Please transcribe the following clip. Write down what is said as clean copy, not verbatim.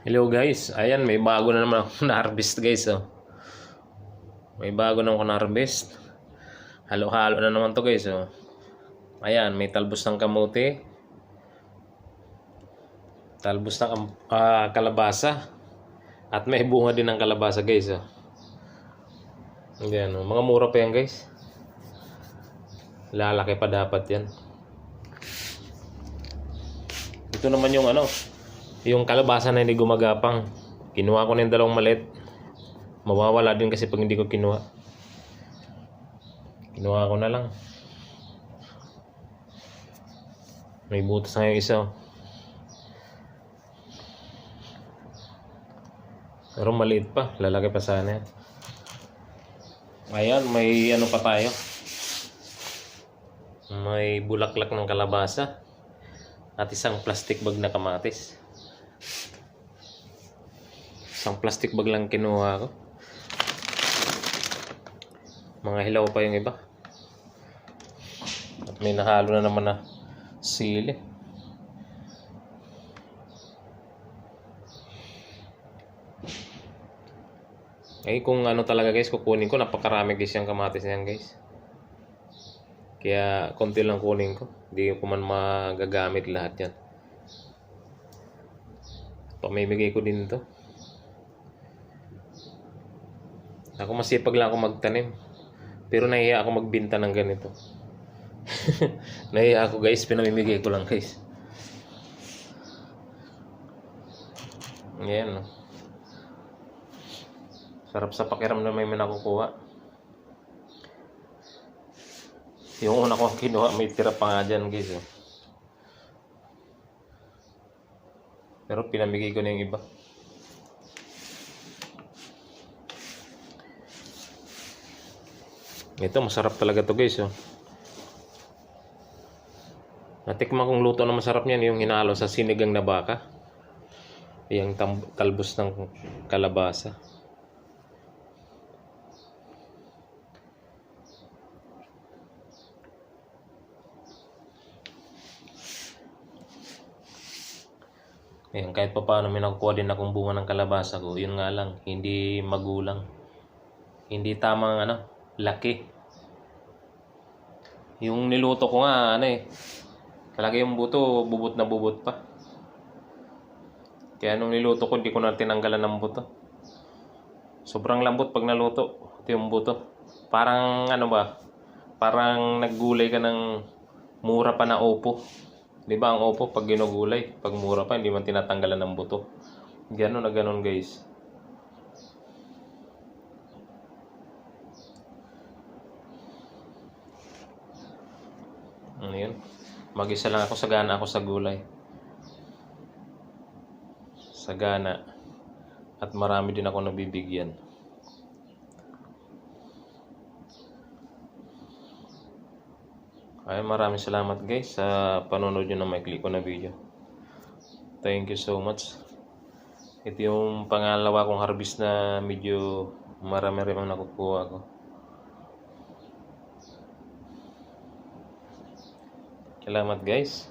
Hello guys, ayan may bago na naman ako na-harvest guys oh. May bago na ako na-harvest. Halo-halo na naman to guys oh. Ayan, may talbos ng kamote. Talbos ng kalabasa. At may bunga din ng kalabasa guys oh. Ayan oh, mga mura pa yan guys. Lalaki pa dapat yan. Ito naman yung yung kalabasa na hindi gumagapang. Kinuha ko na yung dalawang maliit. Mawawala din kasi pag hindi ko kinuha. Kinuha ko na lang. May butas na yung isa. Pero maliit pa. Lalaki pa sana yan. Ayan, may pa tayo. May bulaklak ng kalabasa. At isang plastic bag na kamatis. Isang plastic bag lang kinuha ko. Mga hilaw pa yung iba. At may nahalo na naman na sili. Ay kung talaga guys, kukunin ko. Napakarami guys yung kamatis niyan guys. Kaya konti lang kunin ko. Hindi ko man magagamit lahat yan. Pamimigay ko din to. Ako masipag lang ako magtanim. Pero nahiya ako magbenta ng ganito. Nahiya ako guys, pinamimigay ko lang guys. Ayan. Sarap sa pakiramdam may nakukuha. Yung una ko kinuha, may tira pa nga dyan guys. Pero pinamigay ko na yung iba. Ito masarap talaga to guys. Natikman kong luto na masarap niyan, yung hinalo sa sinigang na baka. Yung talbos ng kalabasa. Ayan, kahit pa paano may nakukuha din akong bunga ng kalabasa ko. Yun nga lang, hindi magulang. Hindi tamang laki. Yung niluto ko nga talaga yung buto, bubot na bubot pa. Kaya nung niluto ko, hindi ko na tinanggalan ng buto. Sobrang lambot pag naluto. Ito yung buto. Parang parang naggulay ka ng mura pa na opo. Di ba ang opo pag ginugulay, pag mura pa, hindi man tinatanggalan ng buto. Ganon na ganon guys. Ano yun? Mag-isa lang ako, sagana ako sa gulay. Sagana. At marami din ako nabibigyan. Ay, maraming salamat guys sa panonood nyo ng maikli ko na video. Thank you so much. Ito yung pangalawa kong harvest na medyo marami-rami ang nakukuha ko. Salamat guys.